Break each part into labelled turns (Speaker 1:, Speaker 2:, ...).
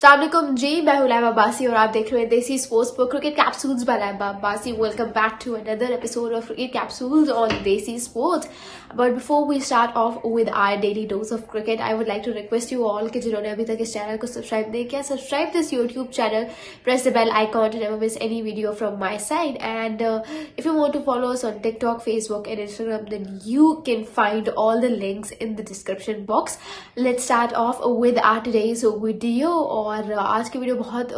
Speaker 1: अस्सलामुअलैकुम जी, मैं हूं लैमा अब्बासी और आप देख रहे हैं देसी स्पोर्ट्स पर क्रिकेट कैप्सूल्स बाय लैमा Abbasi. Welcome back to another episode of cricket capsules on Desi Sports. But before we start off with our daily dose of cricket, I would like to request you all कि जिन्होंने अभी तक इस channel को subscribe नहीं किया, subscribe this YouTube channel, press the bell icon to never miss any video from my side. And if you want to follow us on TikTok, Facebook and Instagram, then you can find all the links in the description box. Let's start off with our today's video. और आज की video बहुत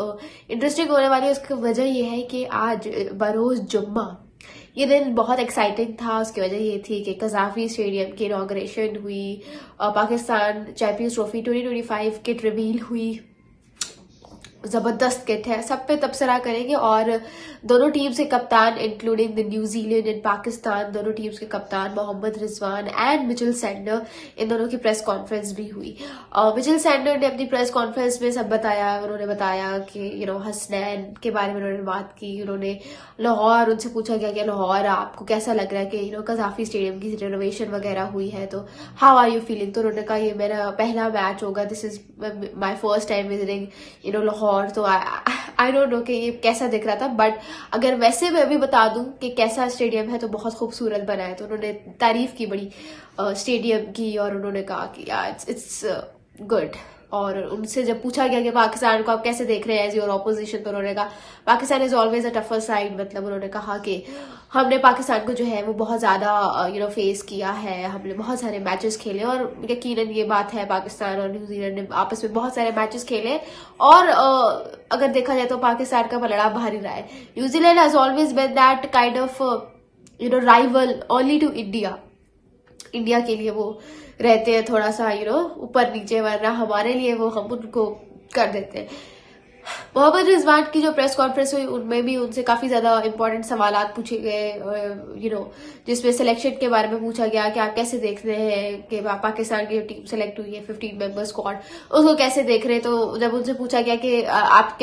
Speaker 1: interesting होने वाली है. उसकी वजह यह है कि आज बरोज जुम्मा ये दिन बहुत एक्साइटिंग था. उसकी वजह ये थी कि कज़ाफी स्टेडियम की इनॉग्रेशन हुई, Pakistan champions trophy 2025 kit reveal हुई. जबरदस्त किट है, सब पे तबसरा करेंगे. और दोनों टीम्स के कप्तान including the New Zealand and Pakistan, दोनों टीम्स के कप्तान Mohammad Rizwan and Mitchell Sander, इन दोनों की प्रेस कॉन्फ्रेंस भी हुई. मिचेल सैंडर ने अपनी प्रेस कॉन्फ्रेंस में सब बताया. उन्होंने बताया कि हसनैन के बारे में उन्होंने बात की. उन्होंने लाहौर, उनसे पूछा गया कि लाहौर आपको कैसा लग रहा है कि कज़ाफी स्टेडियम की रिनोवेशन वगैरह हुई है, तो हाउ आर यू फीलिंग. तो उन्होंने कहा ये मेरा पहला मैच होगा, this is my first time visiting Lahore. तो आई डोंट नो कि ये कैसा दिख रहा था, बट अगर वैसे मैं अभी बता दूं कि कैसा स्टेडियम है तो बहुत खूबसूरत बना है. तो उन्होंने तारीफ की बड़ी स्टेडियम की और उन्होंने कहा कि इट्स गुड. और उनसे जब पूछा गया कि पाकिस्तान को आप कैसे देख रहे हैं एज योर ऑपोजिशन, तो उन्होंने कहा Pakistan is always a tougher side. मतलब उन्होंने कहा कि हमने पाकिस्तान को जो है वो बहुत ज्यादा फेस किया है, हमने बहुत सारे मैचेस खेले. और यकीनन ये बात है, पाकिस्तान और न्यूजीलैंड ने आपस में बहुत सारे मैचेस खेले. और अगर देखा जाए तो पाकिस्तान का पलड़ा भारी रहा है. New Zealand has always been that kind of rival only to India के लिए वो रहते हैं थोड़ा सा ऊपर नीचे, वरना हमारे लिए वो हम उनको कर देते हैं. मोहम्मद रिजवान की जो प्रेस कॉन्फ्रेंस हुई उनमें भी उनसे काफी ज्यादा इंपॉर्टेंट सवाल पूछे गए, जिसमें सिलेक्शन के बारे में पूछा गया कि आप कैसे देख रहे हैं कि पाकिस्तान की जो टीम सेलेक्ट हुई है 15 मेंबर स्क्वाड, उसको कैसे देख रहे हैं. तो जब उनसे पूछा गया कि आप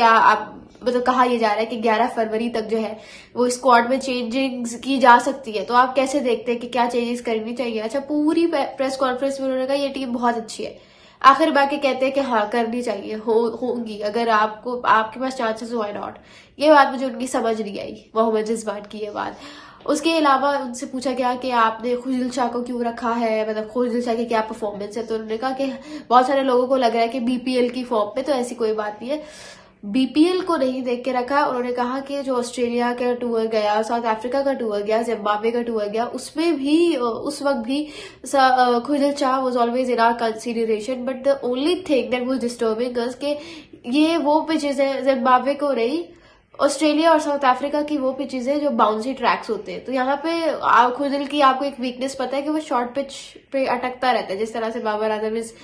Speaker 1: मतलब कहा यह जा रहा है कि 11 फरवरी तक जो है वो स्क्वाड में चेंजिंग्स की जा सकती है, तो आप कैसे देखते हैं कि क्या चेंजेस करनी चाहिए. अच्छा, पूरी प्रेस कॉन्फ्रेंस में उन्होंने कहा ये टीम बहुत अच्छी है. आखिर बाकी कहते हैं कि हाँ करनी चाहिए, होंगी अगर आपके पास चांसेस, व्हाई नॉट. ये बात मुझे उनकी समझ नहीं आई, मोहम्मद रिजवान की ये बात. उसके अलावा उनसे पूछा गया कि आपने खुशदिल शाह को क्यों रखा है, मतलब खुशदिल शाह की क्या परफॉर्मेंस है. तो उन्होंने कहा कि बहुत सारे लोगों को लग रहा है कि बीपीएल की फॉर्म पे, तो ऐसी कोई बात नहीं है, बीपीएल को नहीं देख के रखा. उन्होंने कहा कि जो ऑस्ट्रेलिया का टूर गया, साउथ अफ्रीका का टूर गया, जिम्बाब्वे का टूर गया, उसमें भी उस वक्त भी Khushdil Shah was always in our consideration. But the only thing that was disturbing us कि ये वो पिचेस है, जिम्बाब्वे को रही, ऑस्ट्रेलिया और साउथ अफ्रीका की वो पिचेस है जो बाउंसी ट्रैक्स होते हैं. तो यहाँ पे खुशदिल की आपको एक वीकनेस पता है कि वो शॉर्ट पिच पे अटकता रहता है, जिस तरह से Babar Azam is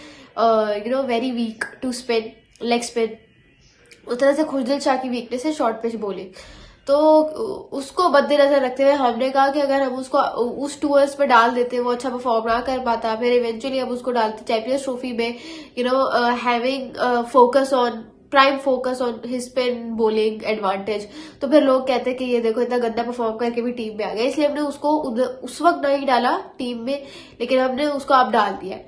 Speaker 1: very weak to spin, leg spin. उस तरह से खुशदिल शाह की वीकनेस है शॉर्ट पिच बॉलिंग. तो उसको मद्देनजर रखते हुए हमने कहा कि अगर हम उसको उस टूर्स पे डाल देते, वो अच्छा परफॉर्म ना कर पाता, फिर इवेंचुअली हम उसको डालते चैंपियंस ट्रॉफी में, having prime focus on his spin bowling advantage, तो फिर लोग कहते हैं कि ये देखो इतना गंदा परफॉर्म करके भी टीम में आ गया. इसलिए हमने उसको उस वक्त नहीं डाला टीम में, लेकिन हमने उसको अब डाल दिया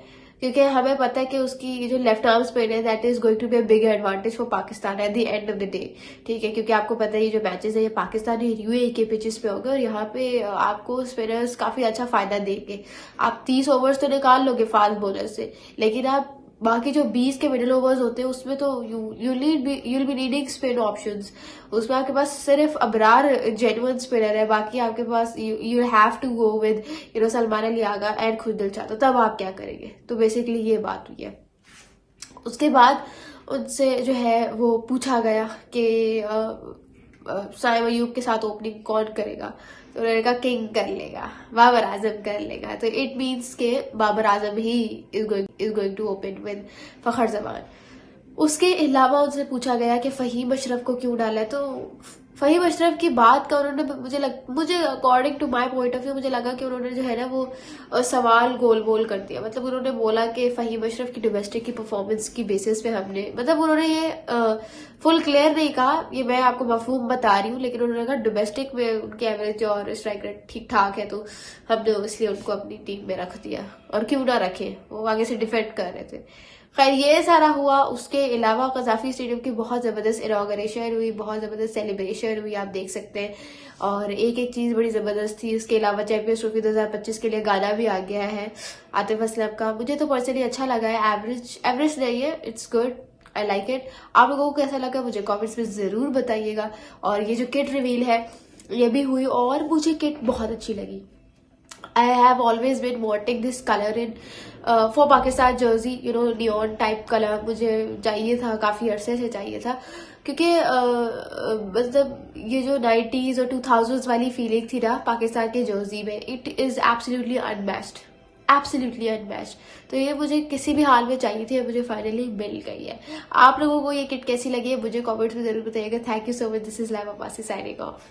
Speaker 1: क्योंकि हमें पता है कि उसकी जो लेफ्ट आर्म स्पिन है that is going to be a big advantage for Pakistan at the end of the day. ठीक है, क्योंकि आपको पता है ये जो मैचेस है ये पाकिस्तान यूएई के पिचेस पे होंगे और यहाँ पे आपको स्पिनर्स काफी अच्छा फायदा देंगे. आप 30 ओवर्स तो निकाल लोगे फास्ट बॉलर से, लेकिन आप बाकी जो 20 के मिडिल ओवर्स होते हैं उसमें तो you'll be needing spin options. उसमें आपके पास सिर्फ अबरार जेन्युइन स्पिनर है, बाकी आपके पास you have to go with Salman Ali Agha and Khushdil Shah. तो तब आप क्या करेंगे. तो बेसिकली ये बात हुई है. उसके बाद उनसे जो है वो पूछा गया कि साइम अयूब के साथ ओपनिंग कौन करेगा. तो उन्होंने कहा किंग कर लेगा, बाबर आजम कर लेगा. तो इट मीन्स के Babar Azam he is going to open with Fakhar Zaman. उसके अलावा उनसे पूछा गया कि फहीम अशरफ को क्यों डाला है. तो फहीम अशरफ की बात का उन्होंने मुझे according to my point of view मुझे लगा कि उन्होंने जो है ना वो सवाल गोल बोल कर दिया. मतलब उन्होंने बोला कि फहीम अशरफ की डोमेस्टिक की परफॉर्मेंस की बेसिस पे हमने, मतलब उन्होंने ये फुल क्लियर नहीं कहा, ये मैं आपको मफहूम बता रही हूँ, लेकिन उन्होंने कहा डोमेस्टिक में उनकी एवरेज और स्ट्राइक रेट ठीक ठाक है, तो हमने इसलिए उनको अपनी टीम में रख दिया. और क्यों ना रखे, वो आगे से डिफेंड कर रहे थे. खैर ये सारा हुआ, उसके अलावा कजाफी स्टेडियम की बहुत जबरदस्त इनॉग्रेशन हुई, बहुत जबरदस्त सेलिब्रेशन हुई, आप देख सकते हैं। और एक एक चीज बड़ी जबरदस्त थी। उसके अलावा चैंपियंस ट्रॉफी 2025 के लिए गाना भी आ गया है आतिफ असलम का। मुझे तो पर्सनली अच्छा लगा है, एवरेज नहीं है, it's good, I like it. आप लोगों को कैसा लगा मुझे कमेंट्स में जरूर बताइएगा। और ये जो किट रिवील है ये भी हुई और मुझे किट बहुत अच्छी लगी। I have always been wanting this color in for Pakistan jersey, you know, neon type color मुझे चाहिए था, काफी अरसे से चाहिए था, क्योंकि मतलब ये जो 90s और 2000s वाली फीलिंग थी ना पाकिस्तान के जर्सी में, it is absolutely unmatched, absolutely unmatched. तो ये मुझे किसी भी हाल में चाहिए थी, मुझे फाइनली मिल गई है। आप लोगों को ये किट कैसी लगी है मुझे कमेंट्स में जरूर बताइएगा। Thank you so much, this is live Abbasi signing off.